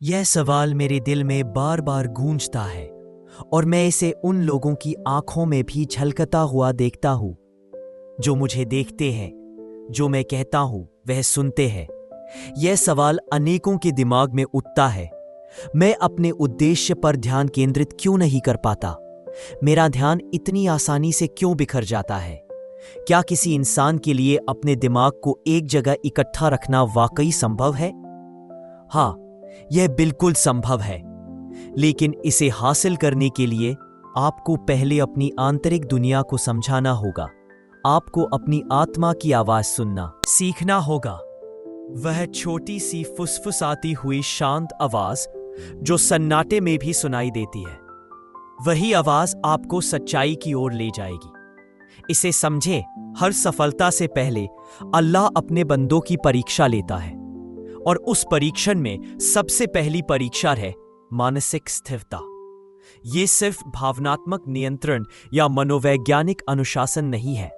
यह सवाल मेरे दिल में बार बार गूंजता है और मैं इसे उन लोगों की आंखों में भी झलकता हुआ देखता हूं जो मुझे देखते हैं। जो मैं कहता हूं वह सुनते हैं। यह सवाल अनेकों के दिमाग में उठता है, मैं अपने उद्देश्य पर ध्यान केंद्रित क्यों नहीं कर पाता? मेरा ध्यान इतनी आसानी से क्यों बिखर जाता है? क्या किसी इंसान के लिए अपने दिमाग को एक जगह इकट्ठा रखना वाकई संभव है? हाँ, यह बिल्कुल संभव है, लेकिन इसे हासिल करने के लिए आपको पहले अपनी आंतरिक दुनिया को समझाना होगा। आपको अपनी आत्मा की आवाज सुनना सीखना होगा। वह छोटी सी फुसफुसाती हुई शांत आवाज जो सन्नाटे में भी सुनाई देती है। वही आवाज आपको सच्चाई की ओर ले जाएगी। इसे समझें, हर सफलता से पहले अल्लाह अपने बंदों की परीक्षा लेता है और उस परीक्षण में सबसे पहली परीक्षा है मानसिक स्थिरता। ये सिर्फ भावनात्मक नियंत्रण या मनोवैज्ञानिक अनुशासन नहीं है,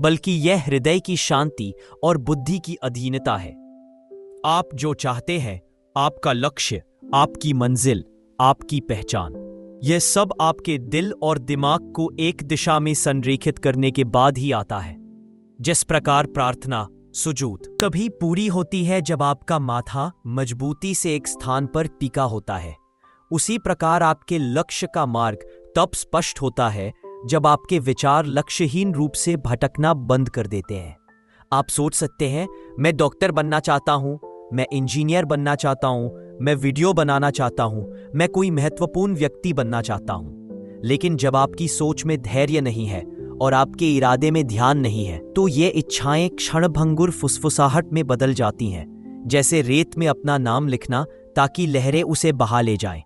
बल्कि यह हृदय की शांति और बुद्धि की अधीनता है। आप जो चाहते हैं, आपका लक्ष्य, आपकी मंजिल, आपकी पहचान, यह सब आपके दिल और दिमाग को एक दिशा में संरेखित करने के बाद ही आता है। जिस प्रकार प्रार्थना, सुजूद तभी पूरी होती है जब आपका माथा मजबूती से एक स्थान पर टिका होता है, उसी प्रकार आपके लक्ष्य का मार्ग तब स्पष्ट होता है जब आपके विचार लक्ष्यहीन रूप से भटकना बंद कर देते हैं। आप सोच सकते हैं, मैं डॉक्टर बनना चाहता हूं, मैं इंजीनियर बनना चाहता हूं, मैं वीडियो बनाना चाहता हूं, मैं कोई महत्वपूर्ण व्यक्ति बनना चाहता हूं। लेकिन जब आपकी सोच में धैर्य नहीं है और आपके इरादे में ध्यान नहीं है, तो ये इच्छाएं क्षणभंगुर फुसफुसाहट में बदल जाती हैं, जैसे रेत में अपना नाम लिखना ताकि लहरें उसे बहा ले जाएं।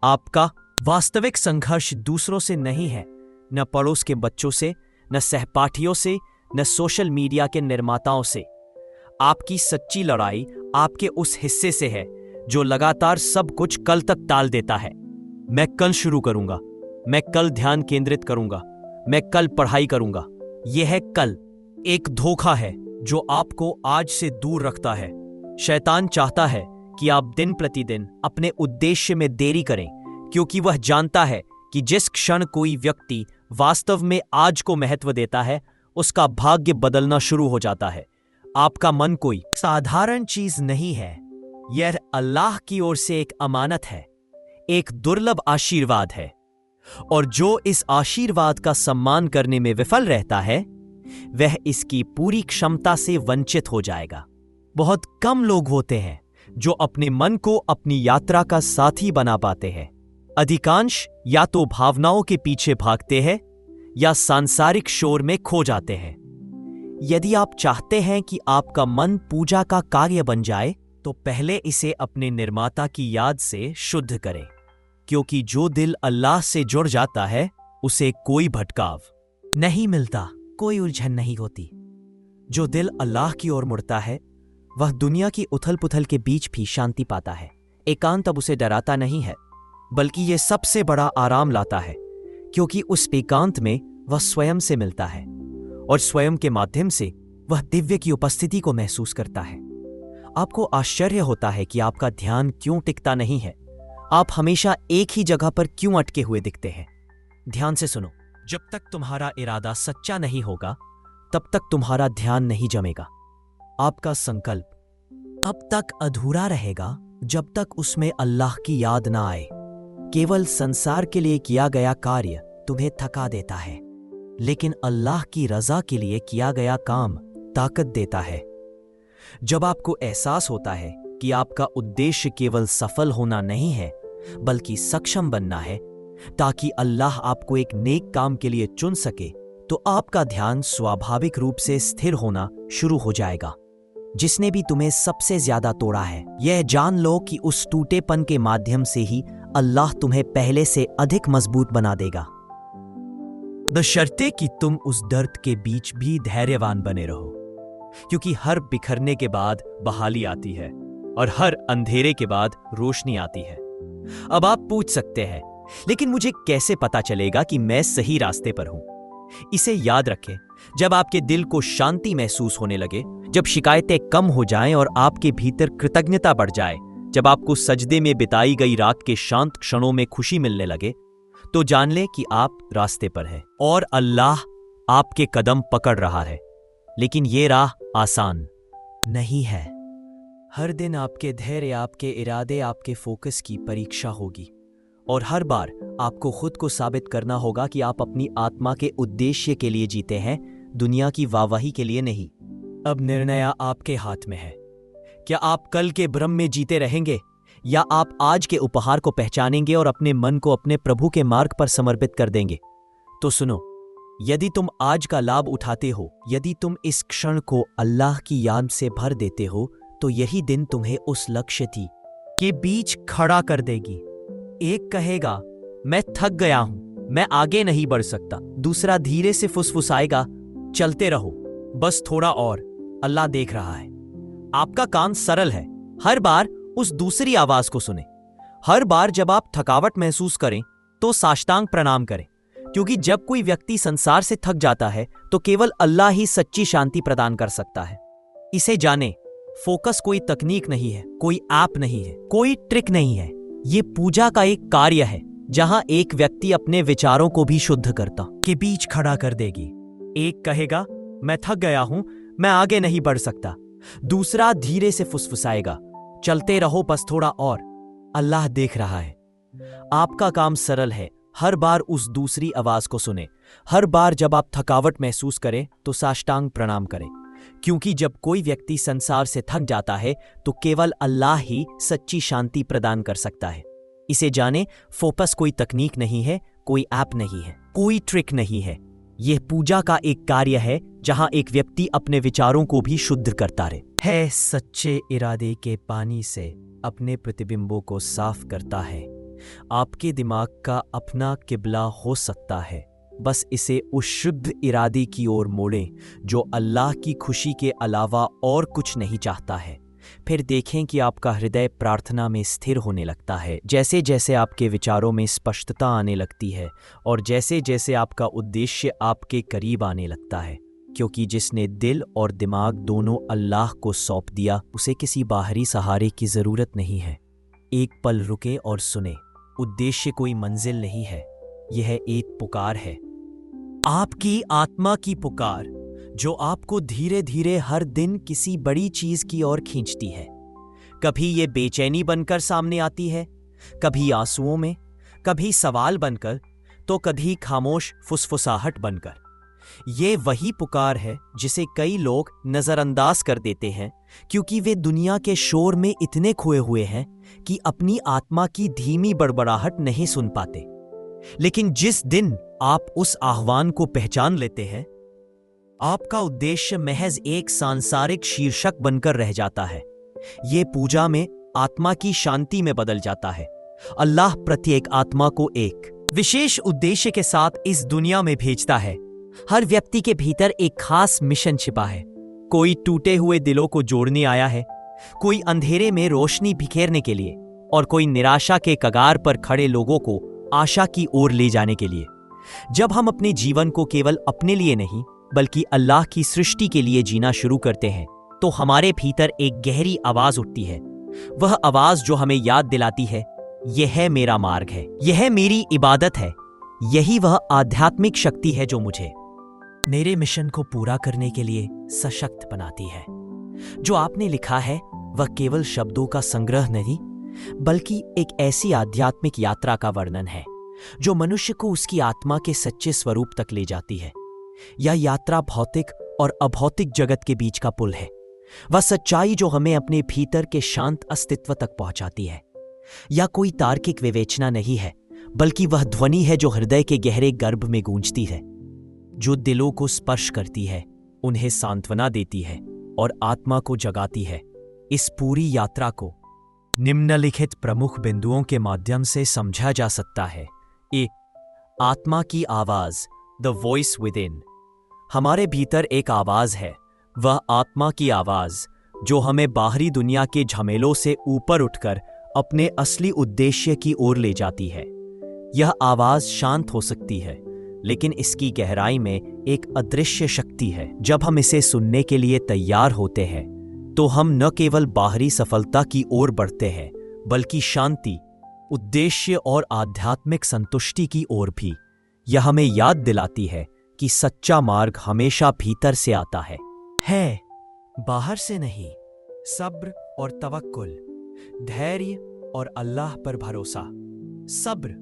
आपका वास्तविक संघर्ष दूसरों से नहीं है, न पड़ोस के बच्चों से, न सहपाठियों से, न सोशल मीडिया के निर्माताओं से। आपकी सच्ची लड़ाई आपके उस हिस्से से है जो लगातार सब कुछ कल तक टाल देता है। मैं कल शुरू करूंगा, मैं कल ध्यान केंद्रित करूंगा, मैं कल पढ़ाई करूंगा। यह है कल एक धोखा है जो आपको आज से दूर रखता है। शैतान चाहता है कि आप दिन प्रतिदिन अपने उद्देश्य में देरी करें, क्योंकि वह जानता है कि जिस क्षण कोई व्यक्ति वास्तव में आज को महत्व देता है, उसका भाग्य बदलना शुरू हो जाता है। आपका मन कोई साधारण चीज नहीं है, यह अल्लाह की ओर से एक अमानत है, एक दुर्लभ आशीर्वाद है। और जो इस आशीर्वाद का सम्मान करने में विफल रहता है, वह इसकी पूरी क्षमता से वंचित हो जाएगा। बहुत कम लोग होते हैं जो अपने मन को अपनी यात्रा का साथी बना पाते हैं। अधिकांश या तो भावनाओं के पीछे भागते हैं या सांसारिक शोर में खो जाते हैं। यदि आप चाहते हैं कि आपका मन पूजा का कार्य बन जाए, तो पहले इसे अपने निर्माता की याद से शुद्ध करें, क्योंकि जो दिल अल्लाह से जुड़ जाता है, उसे कोई भटकाव नहीं मिलता, कोई उलझन नहीं होती। जो दिल अल्लाह की ओर मुड़ता है, वह दुनिया की उथल पुथल के बीच भी शांति पाता है। एकांत अब उसे डराता नहीं है, बल्कि यह सबसे बड़ा आराम लाता है, क्योंकि उस एकांत में वह स्वयं से मिलता है और स्वयं के माध्यम से वह दिव्य की उपस्थिति को महसूस करता है। आपको आश्चर्य होता है कि आपका ध्यान क्यों टिकता नहीं है। आप हमेशा एक ही जगह पर क्यों अटके हुए दिखते हैं। ध्यान से सुनो, जब तक तुम्हारा इरादा सच्चा नहीं होगा, तब तक तुम्हारा ध्यान नहीं जमेगा। आपका संकल्प अब तक अधूरा रहेगा जब तक उसमें अल्लाह की याद ना आए। केवल संसार के लिए किया गया कार्य तुम्हें थका देता है, लेकिन अल्लाह की रजा के लिए किया गया काम ताकत देता है। जब आपको एहसास होता है कि आपका उद्देश्य केवल सफल होना नहीं है, बल्कि सक्षम बनना है ताकि अल्लाह आपको एक नेक काम के लिए चुन सके, तो आपका ध्यान स्वाभाविक रूप से स्थिर होना शुरू हो जाएगा। जिसने भी तुम्हें सबसे ज्यादा तोड़ा है, यह जान लो कि उस टूटेपन के माध्यम से ही अल्लाह तुम्हें पहले से अधिक मजबूत बना देगा। बशर्ते कि तुम उस दर्द के बीच भी धैर्यवान बने रहो, क्योंकि हर बिखरने के बाद बहाली आती है और हर अंधेरे के बाद रोशनी आती है। अब आप पूछ सकते हैं, लेकिन मुझे कैसे पता चलेगा कि मैं सही रास्ते पर हूं? इसे याद रखें, जब आपके दिल को शांति महसूस होने लगे, जब शिकायतें कम हो जाएं और आपके भीतर कृतज्ञता बढ़ जाए, जब आपको सजदे में बिताई गई रात के शांत क्षणों में खुशी मिलने लगे, तो जान लें कि आप रास्ते पर हैं और अल्लाह आपके कदम पकड़ रहा है। लेकिन ये राह आसान नहीं है। हर दिन आपके धैर्य, आपके इरादे, आपके फोकस की परीक्षा होगी और हर बार आपको खुद को साबित करना होगा कि आप अपनी आत्मा के उद्देश्य के लिए जीते हैं, दुनिया की वाहवाही के लिए नहीं। अब निर्णय आपके हाथ में है। क्या आप कल के भ्रम में जीते रहेंगे या आप आज के उपहार को पहचानेंगे और अपने मन को अपने प्रभु के मार्ग पर समर्पित कर देंगे? तो सुनो, यदि तुम आज का लाभ उठाते हो, यदि तुम इस क्षण को अल्लाह की याद से भर देते हो, तो यही दिन तुम्हें उस लक्ष्य के बीच खड़ा कर देगी। एक कहेगा, मैं थक गया हूं, मैं आगे नहीं बढ़ सकता। दूसरा धीरे से फुसफुसाएगा, चलते रहो, बस थोड़ा और, अल्लाह देख रहा है। आपका काम सरल है। हर बार उस दूसरी आवाज को सुने। हर बार जब आप थकावट महसूस करें तो साष्टांग प्रणाम करें, क्योंकि जब कोई व्यक्ति संसार से थक जाता है तो केवल अल्लाह ही सच्ची शांति प्रदान कर सकता है। इसे जाने, फोकस कोई तकनीक नहीं है, कोई ऐप नहीं है, कोई ट्रिक नहीं है। ये पूजा का एक कार्य है जहां एक व्यक्ति अपने विचारों को भी शुद्ध करता के बीच खड़ा कर देगी। एक कहेगा, मैं थक गया हूं, मैं आगे नहीं बढ़ सकता। दूसरा धीरे से फुसफुसाएगा, चलते रहो, बस थोड़ा और, अल्लाह देख रहा है। आपका काम सरल है। हर बार उस दूसरी आवाज को सुने। हर बार जब आप थकावट महसूस करें तो साष्टांग प्रणाम करें, क्योंकि जब कोई व्यक्ति संसार से थक जाता है तो केवल अल्लाह ही सच्ची शांति प्रदान कर सकता है। इसे जाने, फोकस कोई तकनीक नहीं है, कोई ऐप नहीं है, कोई ट्रिक नहीं है। यह पूजा का एक कार्य है जहां एक व्यक्ति अपने विचारों को भी शुद्ध करता है, सच्चे इरादे के पानी से अपने प्रतिबिंबों को साफ करता है। आपके दिमाग का अपना किबला हो सकता है, बस इसे उस शुद्ध इरादे की ओर मोड़ें जो अल्लाह की खुशी के अलावा और कुछ नहीं चाहता है। फिर देखें कि आपका हृदय प्रार्थना में स्थिर होने लगता है। जैसे जैसे आपके विचारों में स्पष्टता आने लगती है और जैसे जैसे आपका उद्देश्य आपके करीब आने लगता है, क्योंकि जिसने दिल और दिमाग दोनों अल्लाह को सौंप दिया, उसे किसी बाहरी सहारे की जरूरत नहीं है। एक पल रुके और सुने। उद्देश्य कोई मंजिल नहीं है, यह एक पुकार है, आपकी आत्मा की पुकार, जो आपको धीरे धीरे हर दिन किसी बड़ी चीज की ओर खींचती है। कभी ये बेचैनी बनकर सामने आती है, कभी आंसुओं में, कभी सवाल बनकर, तो कभी खामोश फुसफुसाहट बनकर। ये वही पुकार है जिसे कई लोग नजरअंदाज कर देते हैं, क्योंकि वे दुनिया के शोर में इतने खोए हुए हैं कि अपनी आत्मा की धीमी बड़बड़ाहट नहीं सुन पाते। लेकिन जिस दिन आप उस आह्वान को पहचान लेते हैं, आपका उद्देश्य महज एक सांसारिक शीर्षक बनकर रह जाता है। ये पूजा में आत्मा की शांति में बदल जाता है। अल्लाह प्रत्येक आत्मा को एक विशेष उद्देश्य के साथ इस दुनिया में भेजता है। हर व्यक्ति के भीतर एक खास मिशन छिपा है। कोई टूटे हुए दिलों को जोड़ने आया है, कोई अंधेरे में रोशनी बिखेरने के लिए, और कोई निराशा के कगार पर खड़े लोगों को आशा की ओर ले जाने के लिए। जब हम अपने जीवन को केवल अपने लिए नहीं बल्कि अल्लाह की सृष्टि के लिए जीना शुरू करते हैं, तो हमारे भीतर एक गहरी आवाज उठती है। वह आवाज जो हमें याद दिलाती है, यह मेरा मार्ग है, यह मेरी इबादत है। यही वह आध्यात्मिक शक्ति है जो मुझे मेरे मिशन को पूरा करने के लिए सशक्त बनाती है। जो आपने लिखा है वह केवल शब्दों का संग्रह नहीं, बल्कि एक ऐसी आध्यात्मिक यात्रा का वर्णन है जो मनुष्य को उसकी आत्मा के सच्चे स्वरूप तक ले जाती है। यह यात्रा भौतिक और अभौतिक जगत के बीच का पुल है। वह सच्चाई जो हमें अपने भीतर के शांत अस्तित्व तक पहुंचाती है। यह कोई तार्किक विवेचना नहीं है, बल्कि वह ध्वनि है जो हृदय के गहरे गर्भ में गूंजती है, जो दिलों को स्पर्श करती है, उन्हें सांत्वना देती है और आत्मा को जगाती है। इस पूरी यात्रा को निम्नलिखित प्रमुख बिंदुओं के माध्यम से समझा जा सकता है। एक, आत्मा की आवाज, द वॉइस विद इन। हमारे भीतर एक आवाज है, वह आत्मा की आवाज जो हमें बाहरी दुनिया के झमेलों से ऊपर उठकर अपने असली उद्देश्य की ओर ले जाती है। यह आवाज शांत हो सकती है, लेकिन इसकी गहराई में एक अदृश्य शक्ति है। जब हम इसे सुनने के लिए तैयार होते हैं, तो हम न केवल बाहरी सफलता की ओर बढ़ते हैं, बल्कि शांति, उद्देश्य और आध्यात्मिक संतुष्टि की ओर भी। यह हमें याद दिलाती है कि सच्चा मार्ग हमेशा भीतर से आता है, बाहर से नहीं। सब्र और तवक्कुल, धैर्य और अल्लाह पर भरोसा। सब्र,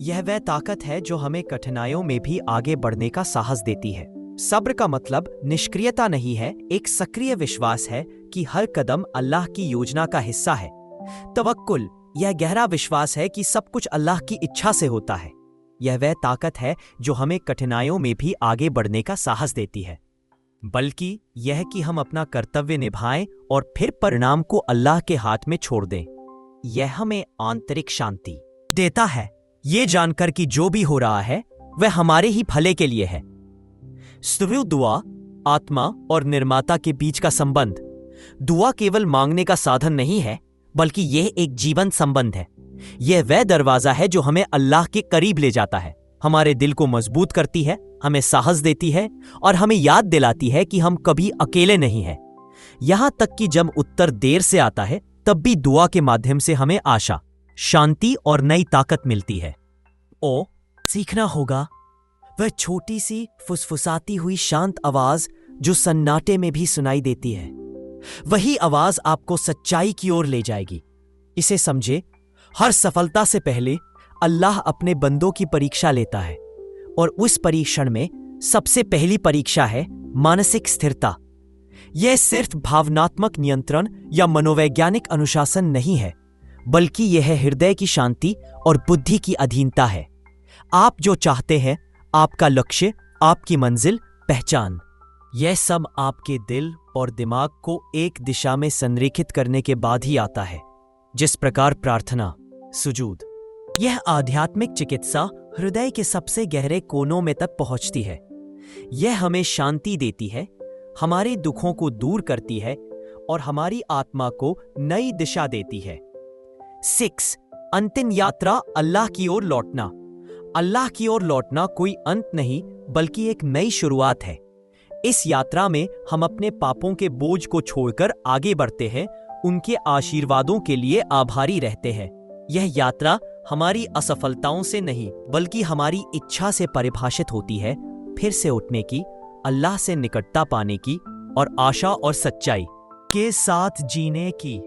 यह वह ताकत है जो हमें कठिनाइयों में भी आगे बढ़ने का साहस देती है। सब्र का मतलब निष्क्रियता नहीं है, एक सक्रिय विश्वास है कि हर कदम अल्लाह की योजना का हिस्सा है। तवक्कुल, यह गहरा विश्वास है कि सब कुछ अल्लाह की इच्छा से होता है। यह वह ताकत है जो हमें कठिनाइयों में भी आगे बढ़ने का साहस देती है, बल्कि यह कि हम अपना कर्तव्य निभाएं और फिर परिणाम को अल्लाह के हाथ में छोड़ दें। यह हमें आंतरिक शांति देता है, ये जानकर कि जो भी हो रहा है वह हमारे ही भले के लिए है। स्तुति, दुआ, आत्मा और निर्माता के बीच का संबंध। दुआ केवल मांगने का साधन नहीं है, बल्कि यह एक जीवन संबंध है। यह वह दरवाजा है जो हमें अल्लाह के करीब ले जाता है, हमारे दिल को मजबूत करती है, हमें साहस देती है और हमें याद दिलाती है कि हम कभी अकेले नहीं हैं। यहां तक कि जब उत्तर देर से आता है, तब भी दुआ के माध्यम से हमें आशा, शांति और नई ताकत मिलती है। सीखना होगा वह छोटी सी फुसफुसाती हुई शांत आवाज जो सन्नाटे में भी सुनाई देती है। वही आवाज आपको सच्चाई की ओर ले जाएगी। इसे समझे, हर सफलता से पहले अल्लाह अपने बंदों की परीक्षा लेता है, और उस परीक्षण में सबसे पहली परीक्षा है मानसिक स्थिरता। यह सिर्फ भावनात्मक नियंत्रण या मनोवैज्ञानिक अनुशासन नहीं है, बल्कि यह हृदय की शांति और बुद्धि की अधीनता है। आप जो चाहते हैं, आपका लक्ष्य, आपकी मंजिल, पहचान, यह सब आपके दिल और दिमाग को एक दिशा में संरेखित करने के बाद ही आता है। जिस प्रकार प्रार्थना, सुजूद, यह आध्यात्मिक चिकित्सा हृदय के सबसे गहरे कोनों में तक पहुंचती है। यह हमें शांति देती है, हमारे दुखों को दूर करती है और हमारी आत्मा को नई दिशा देती है। 6. अंतिम यात्रा, अल्लाह की ओर लौटना। अल्लाह की ओर लौटना कोई अंत नहीं, बल्कि एक नई शुरुआत है। इस यात्रा में हम अपने पापों के बोझ को छोड़कर आगे बढ़ते हैं, उनके आशीर्वादों के लिए आभारी रहते हैं। यह यात्रा हमारी असफलताओं से नहीं, बल्कि हमारी इच्छा से परिभाषित होती है, फिर से उठने की, अल्लाह से निकटता पाने की और आशा और सच्चाई के साथ जीने की।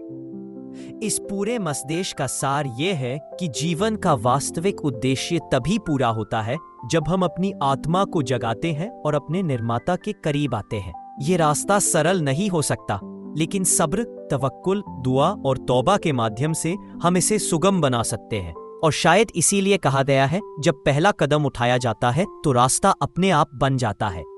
इस पूरे मसदेश का सार यह है कि जीवन का वास्तविक उद्देश्य तभी पूरा होता है जब हम अपनी आत्मा को जगाते हैं और अपने निर्माता के करीब आते हैं। ये रास्ता सरल नहीं हो सकता, लेकिन सब्र, तवक्कुल, दुआ और तौबा के माध्यम से हम इसे सुगम बना सकते हैं। और शायद इसीलिए कहा गया है, जब पहला कदम उठाया जाता है तो रास्ता अपने आप बन जाता है।